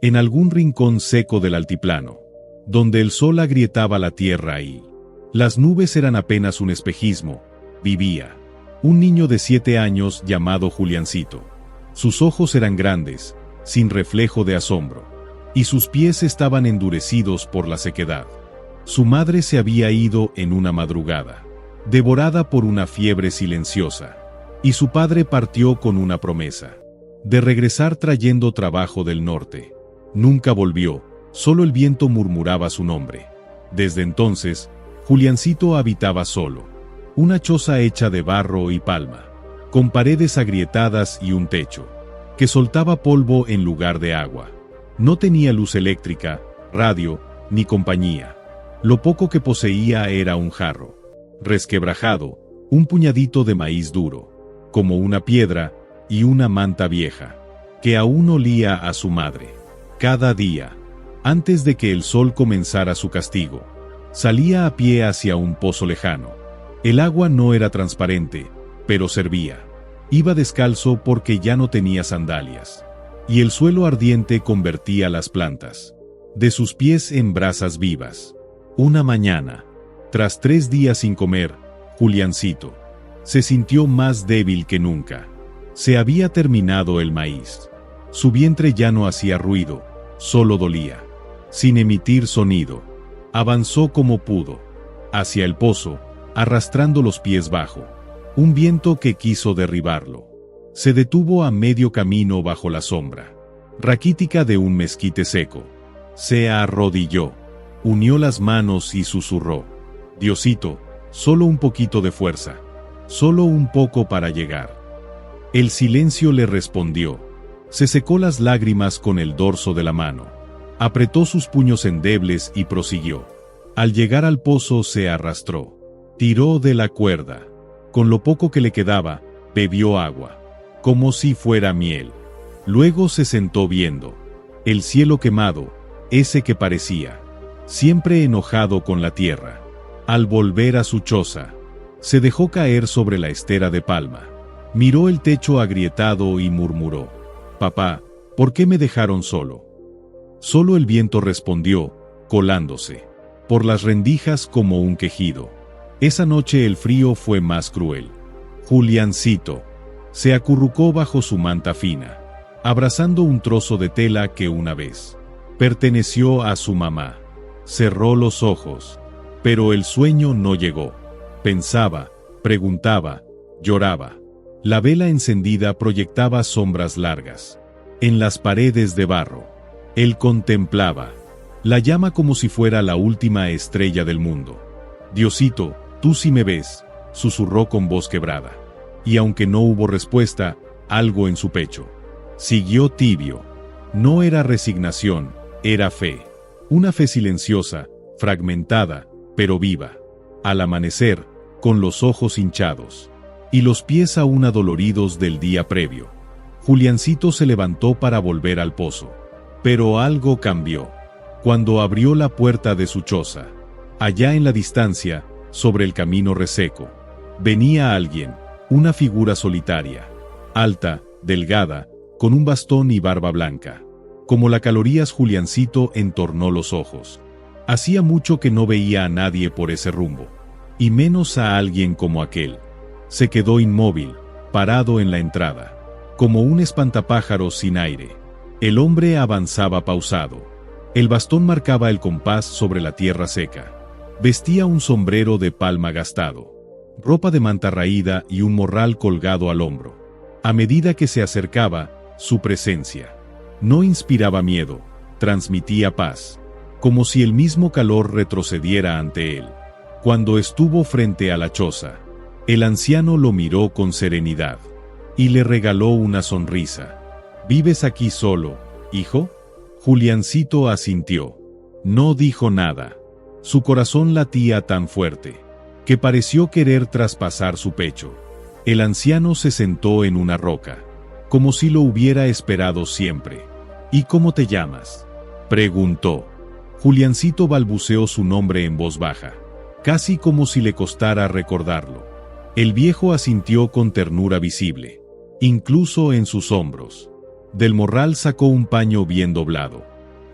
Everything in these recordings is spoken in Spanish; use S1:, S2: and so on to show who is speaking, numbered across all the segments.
S1: en algún rincón seco del altiplano, donde el sol agrietaba la tierra y las nubes eran apenas un espejismo, vivía un niño de 7 años llamado Juliancito. Sus ojos eran grandes, sin reflejo de asombro, y sus pies estaban endurecidos por la sequedad. Su madre se había ido en una madrugada, devorada por una fiebre silenciosa, y su padre partió con una promesa de regresar trayendo trabajo del norte. Nunca volvió, solo el viento murmuraba su nombre. Desde entonces, Juliancito habitaba solo, una choza hecha de barro y palma, con paredes agrietadas y un techo que soltaba polvo en lugar de agua. No tenía luz eléctrica, radio, ni compañía. Lo poco que poseía era un jarro resquebrajado, un puñadito de maíz duro, como una piedra, y una manta vieja, que aún olía a su madre. Cada día, antes de que el sol comenzara su castigo, salía a pie hacia un pozo lejano. El agua no era transparente, pero servía. Iba descalzo porque ya no tenía sandalias, y el suelo ardiente convertía las plantas de sus pies en brasas vivas. Una mañana, tras 3 días sin comer, Juliancito se sintió más débil que nunca. Se había terminado el maíz. Su vientre ya no hacía ruido, solo dolía. Sin emitir sonido, avanzó como pudo, hacia el pozo, arrastrando los pies bajo. Un viento que quiso derribarlo. Se detuvo a medio camino bajo la sombra raquítica de un mezquite seco. Se arrodilló, unió las manos y susurró: Diosito, solo un poquito de fuerza, solo un poco para llegar. El silencio le respondió. Se secó las lágrimas con el dorso de la mano. Apretó sus puños endebles y prosiguió. Al llegar al pozo se arrastró. Tiró de la cuerda. Con lo poco que le quedaba, bebió agua, como si fuera miel. Luego se sentó viendo el cielo quemado, ese que parecía siempre enojado con la tierra. Al volver a su choza, se dejó caer sobre la estera de palma. Miró el techo agrietado y murmuró: Papá, ¿por qué me dejaron solo? Solo el viento respondió, colándose por las rendijas como un quejido. Esa noche el frío fue más cruel. Juliancito se acurrucó bajo su manta fina, abrazando un trozo de tela que una vez perteneció a su mamá. Cerró los ojos, pero el sueño no llegó. Pensaba, preguntaba, lloraba. La vela encendida proyectaba sombras largas en las paredes de barro. Él contemplaba la llama como si fuera la última estrella del mundo. Diosito, tú sí me ves, susurró con voz quebrada. Y aunque no hubo respuesta, algo en su pecho siguió tibio. No era resignación, era fe. Una fe silenciosa, fragmentada, pero viva. Al amanecer, con los ojos hinchados y los pies aún adoloridos del día previo, Juliancito se levantó para volver al pozo. Pero algo cambió. Cuando abrió la puerta de su choza, allá en la distancia, sobre el camino reseco, venía alguien, una figura solitaria, alta, delgada, con un bastón y barba blanca. Como la calorías, Juliancito entornó los ojos. Hacía mucho que no veía a nadie por ese rumbo, y menos a alguien como aquel. Se quedó inmóvil, parado en la entrada, como un espantapájaros sin aire. El hombre avanzaba pausado. El bastón marcaba el compás sobre la tierra seca. Vestía un sombrero de palma gastado, ropa de manta raída y un morral colgado al hombro. A medida que se acercaba, su presencia no inspiraba miedo, transmitía paz, como si el mismo calor retrocediera ante él. Cuando estuvo frente a la choza, el anciano lo miró con serenidad y le regaló una sonrisa. ¿Vives aquí solo, hijo? Juliancito asintió. No dijo nada. Su corazón latía tan fuerte que pareció querer traspasar su pecho. El anciano se sentó en una roca, como si lo hubiera esperado siempre. ¿Y cómo te llamas?, preguntó. Juliancito balbuceó su nombre en voz baja, casi como si le costara recordarlo. El viejo asintió con ternura visible, incluso en sus hombros. Del morral sacó un paño bien doblado,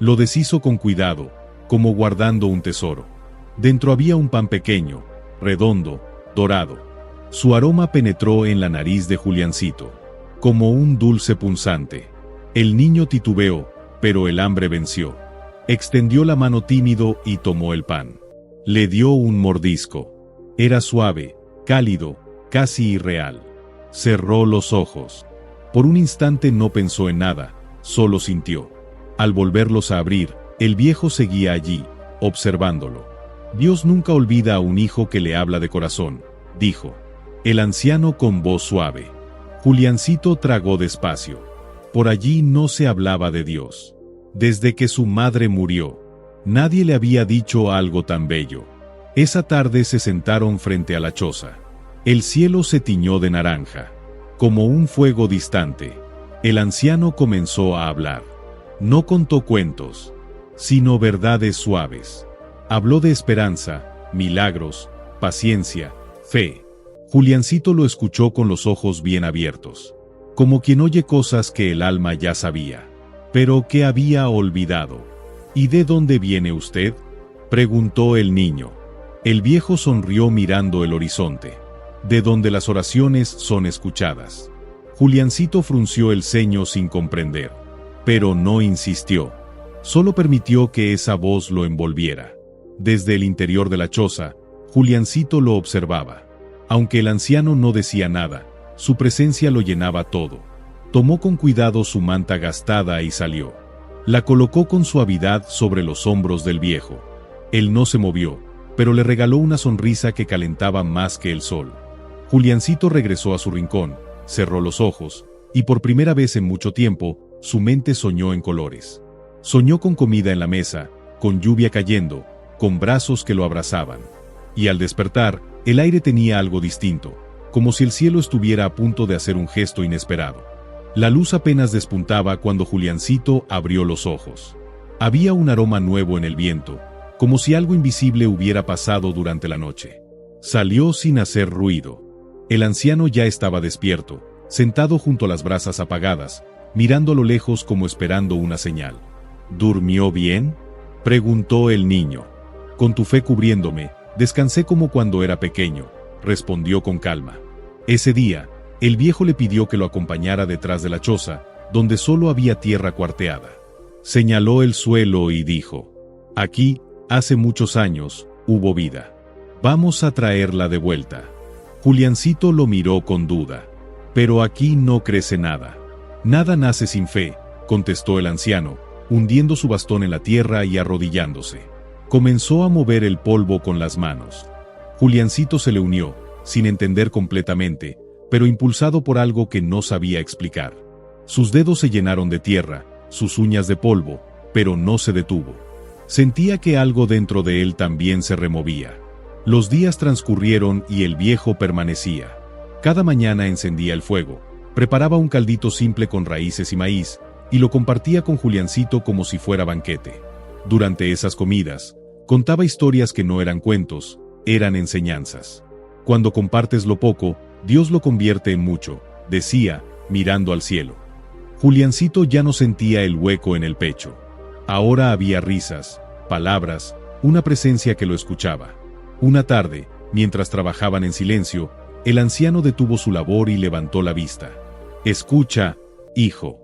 S1: Lo deshizo con cuidado, como guardando un tesoro. Dentro había un pan pequeño, redondo, dorado. Su aroma penetró en la nariz de Juliancito, como un dulce punzante. El niño titubeó, pero el hambre venció. Extendió la mano tímido y tomó el pan. Le dio un mordisco. Era suave, cálido, casi irreal. Cerró los ojos. Por un instante no pensó en nada, solo sintió. Al volverlos a abrir, el viejo seguía allí, observándolo. Dios nunca olvida a un hijo que le habla de corazón, dijo. El anciano con voz suave. Juliancito tragó despacio. Por allí no se hablaba de Dios. Desde que su madre murió, nadie le había dicho algo tan bello. Esa tarde se sentaron frente a la choza. El cielo se tiñó de naranja, como un fuego distante. El anciano comenzó a hablar. No contó cuentos, sino verdades suaves. Habló de esperanza, milagros, paciencia, fe. Juliancito lo escuchó con los ojos bien abiertos, como quien oye cosas que el alma ya sabía, pero que había olvidado. ¿Y de dónde viene usted?, preguntó el niño. El viejo sonrió mirando el horizonte, de donde las oraciones son escuchadas. Juliancito frunció el ceño sin comprender, pero no insistió. Solo permitió que esa voz lo envolviera. Desde el interior de la choza, Juliancito lo observaba. Aunque el anciano no decía nada, su presencia lo llenaba todo. Tomó con cuidado su manta gastada y salió. La colocó con suavidad sobre los hombros del viejo. Él no se movió, pero le regaló una sonrisa que calentaba más que el sol. Juliancito regresó a su rincón, cerró los ojos, y por primera vez en mucho tiempo, su mente soñó en colores. Soñó con comida en la mesa, con lluvia cayendo, con brazos que lo abrazaban. Y al despertar, el aire tenía algo distinto, como si el cielo estuviera a punto de hacer un gesto inesperado. La luz apenas despuntaba cuando Juliancito abrió los ojos. Había un aroma nuevo en el viento, como si algo invisible hubiera pasado durante la noche. Salió sin hacer ruido. El anciano ya estaba despierto, sentado junto a las brasas apagadas, mirando a lo lejos como esperando una señal. ¿Durmió bien?, preguntó el niño. Con tu fe cubriéndome, descansé como cuando era pequeño, respondió con calma. Ese día, el viejo le pidió que lo acompañara detrás de la choza, donde solo había tierra cuarteada. Señaló el suelo y dijo: aquí, hace muchos años, hubo vida. Vamos a traerla de vuelta. Juliancito lo miró con duda. Pero aquí no crece nada. Nada nace sin fe, contestó el anciano, hundiendo su bastón en la tierra y arrodillándose. Comenzó a mover el polvo con las manos. Juliancito se le unió, sin entender completamente, pero impulsado por algo que no sabía explicar. Sus dedos se llenaron de tierra, sus uñas de polvo, pero no se detuvo. Sentía que algo dentro de él también se removía. Los días transcurrieron y el viejo permanecía. Cada mañana encendía el fuego, preparaba un caldito simple con raíces y maíz, y lo compartía con Juliancito como si fuera banquete. Durante esas comidas, contaba historias que no eran cuentos, eran enseñanzas. Cuando compartes lo poco, Dios lo convierte en mucho, decía, mirando al cielo. Juliancito ya no sentía el hueco en el pecho. Ahora había risas, palabras, una presencia que lo escuchaba. Una tarde, mientras trabajaban en silencio, el anciano detuvo su labor y levantó la vista. «Escucha, hijo».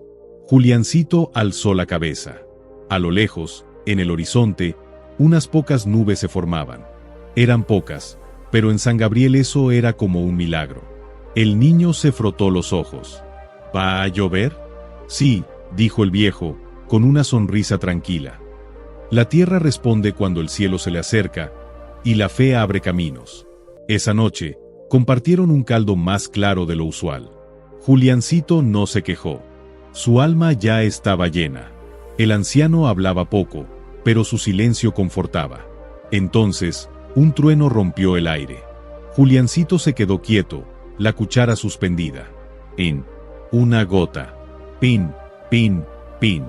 S1: Juliancito alzó la cabeza. A lo lejos, en el horizonte, unas pocas nubes se formaban. Eran pocas, pero en San Gabriel eso era como un milagro. El niño se frotó los ojos. ¿Va a llover? Sí, dijo el viejo, con una sonrisa tranquila. La tierra responde cuando el cielo se le acerca, y la fe abre caminos. Esa noche, compartieron un caldo más claro de lo usual. Juliancito no se quejó. Su alma ya estaba llena. El anciano hablaba poco, pero su silencio confortaba. Entonces, un trueno rompió el aire. Juliancito se quedó quieto, la cuchara suspendida. En una gota. Pin, pin, pin.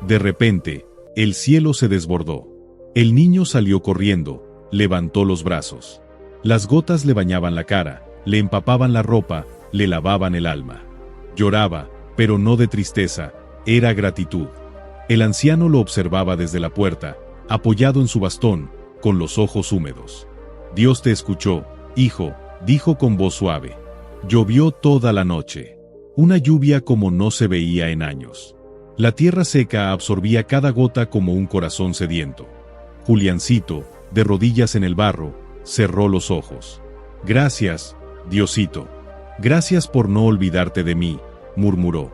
S1: De repente, el cielo se desbordó. El niño salió corriendo, levantó los brazos. Las gotas le bañaban la cara, le empapaban la ropa, le lavaban el alma. Lloraba, pero no de tristeza, era gratitud. El anciano lo observaba desde la puerta, apoyado en su bastón, con los ojos húmedos. Dios te escuchó, hijo, dijo con voz suave. Llovió toda la noche. Una lluvia como no se veía en años. La tierra seca absorbía cada gota como un corazón sediento. Juliancito, de rodillas en el barro, cerró los ojos. Gracias, Diosito. Gracias por no olvidarte de mí, murmuró.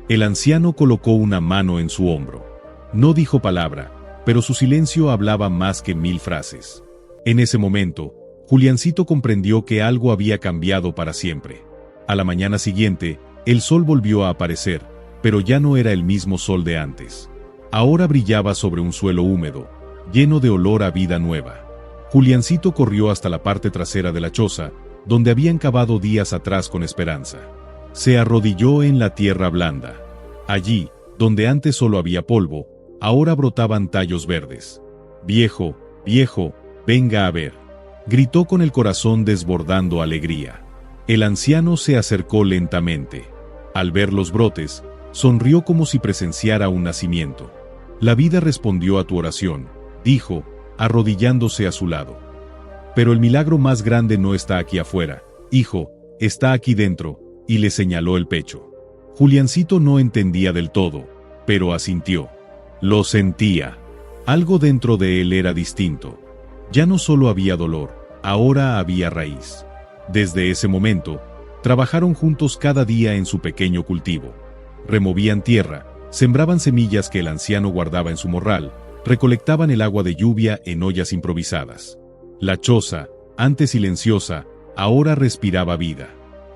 S1: El anciano colocó una mano en su hombro. No dijo palabra, pero su silencio hablaba más que 1000 frases. En ese momento, Juliancito comprendió que algo había cambiado para siempre. A la mañana siguiente, el sol volvió a aparecer, pero ya no era el mismo sol de antes. Ahora brillaba sobre un suelo húmedo, lleno de olor a vida nueva. Juliancito corrió hasta la parte trasera de la choza, donde habían cavado días atrás con esperanza. Se arrodilló en la tierra blanda. Allí, donde antes solo había polvo, ahora brotaban tallos verdes. Viejo, viejo, venga a ver. Gritó con el corazón desbordando alegría. El anciano se acercó lentamente. Al ver los brotes, sonrió como si presenciara un nacimiento. La vida respondió a tu oración, dijo, arrodillándose a su lado. Pero el milagro más grande no está aquí afuera, hijo, está aquí dentro, y le señaló el pecho. Juliancito no entendía del todo, pero asintió. Lo sentía. Algo dentro de él era distinto. Ya no solo había dolor, ahora había raíz. Desde ese momento, trabajaron juntos cada día en su pequeño cultivo. Removían tierra, sembraban semillas que el anciano guardaba en su morral, recolectaban el agua de lluvia en ollas improvisadas. La choza, antes silenciosa, ahora respiraba vida.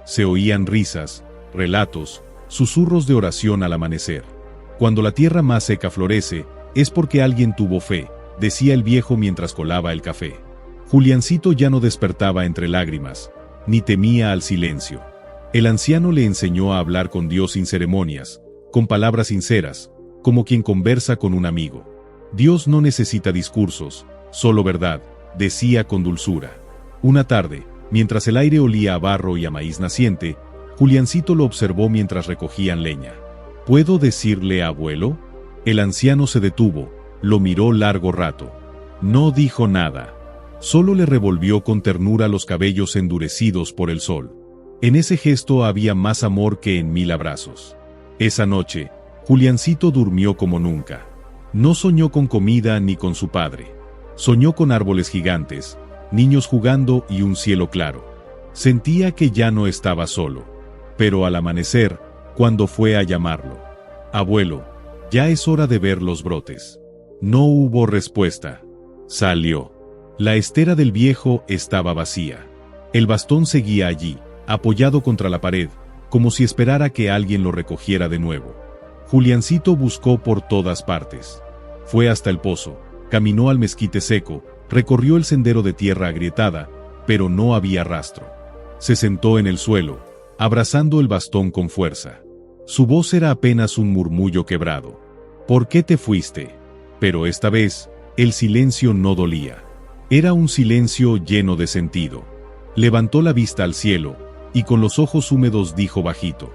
S1: Se oían risas, relatos, susurros de oración al amanecer. Cuando la tierra más seca florece, es porque alguien tuvo fe, decía el viejo mientras colaba el café. Juliancito ya no despertaba entre lágrimas, ni temía al silencio. El anciano le enseñó a hablar con Dios sin ceremonias, con palabras sinceras, como quien conversa con un amigo. Dios no necesita discursos, solo verdad, decía con dulzura. Una tarde, mientras el aire olía a barro y a maíz naciente, Juliancito lo observó mientras recogían leña. ¿Puedo decirle abuelo? El anciano se detuvo, lo miró largo rato. No dijo nada. Solo le revolvió con ternura los cabellos endurecidos por el sol. En ese gesto había más amor que en 1000 abrazos. Esa noche, Juliancito durmió como nunca. No soñó con comida ni con su padre. Soñó con árboles gigantes, niños jugando y un cielo claro. Sentía que ya no estaba solo. Pero al amanecer, cuando fue a llamarlo, abuelo, ya es hora de ver los brotes. No hubo respuesta. Salió. La estera del viejo estaba vacía. El bastón seguía allí, apoyado contra la pared, como si esperara que alguien lo recogiera de nuevo. Juliancito buscó por todas partes. Fue hasta el pozo, caminó al mezquite seco, recorrió el sendero de tierra agrietada, pero no había rastro. Se sentó en el suelo, abrazando el bastón con fuerza. Su voz era apenas un murmullo quebrado. ¿Por qué te fuiste? Pero esta vez, el silencio no dolía. Era un silencio lleno de sentido. Levantó la vista al cielo, y con los ojos húmedos dijo bajito: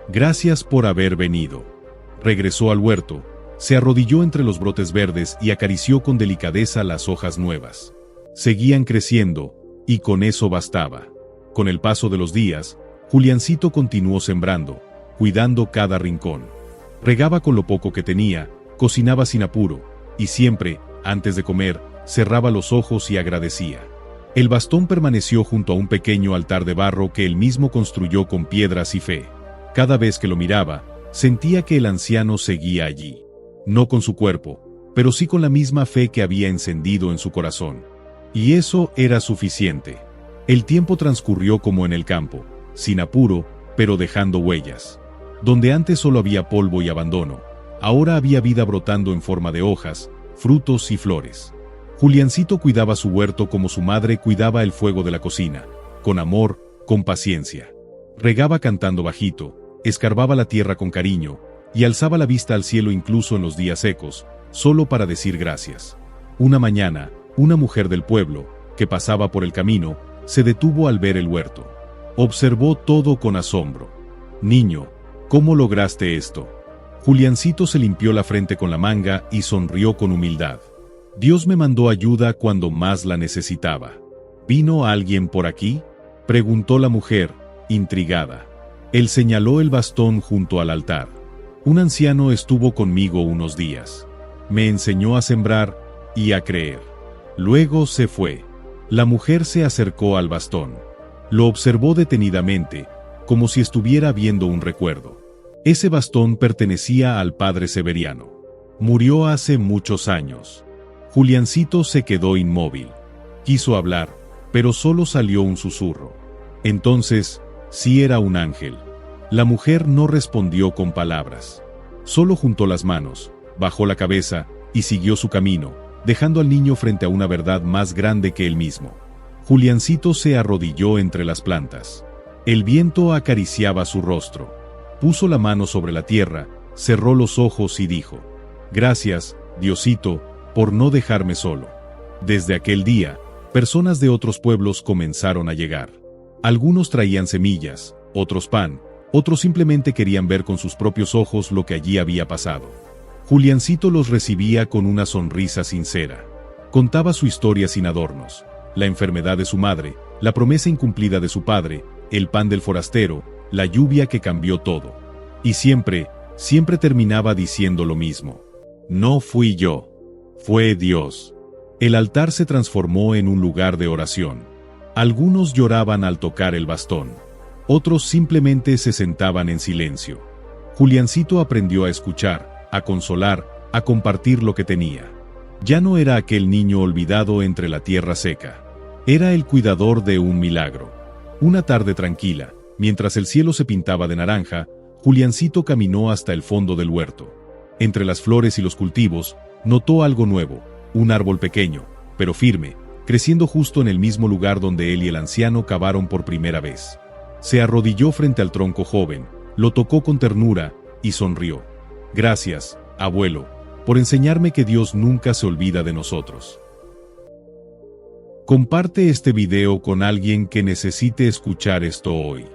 S1: «Gracias por haber venido». Regresó al huerto, se arrodilló entre los brotes verdes y acarició con delicadeza las hojas nuevas. Seguían creciendo, y con eso bastaba. Con el paso de los días, Juliancito continuó sembrando, cuidando cada rincón. Regaba con lo poco que tenía, cocinaba sin apuro, y siempre, antes de comer, cerraba los ojos y agradecía. El bastón permaneció junto a un pequeño altar de barro que él mismo construyó con piedras y fe. Cada vez que lo miraba, sentía que el anciano seguía allí. No con su cuerpo, pero sí con la misma fe que había encendido en su corazón. Y eso era suficiente. El tiempo transcurrió como en el campo, sin apuro, pero dejando huellas. Donde antes solo había polvo y abandono, ahora había vida brotando en forma de hojas, frutos y flores. Juliancito cuidaba su huerto como su madre cuidaba el fuego de la cocina, con amor, con paciencia. Regaba cantando bajito, escarbaba la tierra con cariño, y alzaba la vista al cielo incluso en los días secos, solo para decir gracias. Una mañana, una mujer del pueblo, que pasaba por el camino, se detuvo al ver el huerto. Observó todo con asombro. «Niño, ¿cómo lograste esto?». Juliancito se limpió la frente con la manga y sonrió con humildad. Dios me mandó ayuda cuando más la necesitaba. ¿Vino alguien por aquí?, preguntó la mujer, intrigada. Él señaló el bastón junto al altar. Un anciano estuvo conmigo unos días. Me enseñó a sembrar y a creer. Luego se fue. La mujer se acercó al bastón. Lo observó detenidamente, como si estuviera viendo un recuerdo. Ese bastón pertenecía al padre Severiano. Murió hace muchos años. Juliancito se quedó inmóvil. Quiso hablar, pero solo salió un susurro. Entonces, sí era un ángel. La mujer no respondió con palabras. Solo juntó las manos, bajó la cabeza y siguió su camino, dejando al niño frente a una verdad más grande que él mismo. Juliancito se arrodilló entre las plantas. El viento acariciaba su rostro. Puso la mano sobre la tierra, cerró los ojos y dijo: «Gracias, Diosito, por no dejarme solo». Desde aquel día, personas de otros pueblos comenzaron a llegar. Algunos traían semillas, otros pan, otros simplemente querían ver con sus propios ojos lo que allí había pasado. Juliancito los recibía con una sonrisa sincera. Contaba su historia sin adornos: la enfermedad de su madre, la promesa incumplida de su padre, el pan del forastero, la lluvia que cambió todo. Y siempre terminaba diciendo lo mismo: «No fui yo, fue Dios». El altar se transformó en un lugar de oración. Algunos lloraban al tocar el bastón. Otros simplemente se sentaban en silencio. Juliancito aprendió a escuchar, a consolar, a compartir lo que tenía. Ya no era aquel niño olvidado entre la tierra seca. Era el cuidador de un milagro. Una tarde tranquila, mientras el cielo se pintaba de naranja, Juliancito caminó hasta el fondo del huerto. Entre las flores y los cultivos, notó algo nuevo: un árbol pequeño, pero firme, creciendo justo en el mismo lugar donde él y el anciano cavaron por primera vez. Se arrodilló frente al tronco joven, lo tocó con ternura y sonrió. «Gracias, abuelo, por enseñarme que Dios nunca se olvida de nosotros». Comparte este video con alguien que necesite escuchar esto hoy.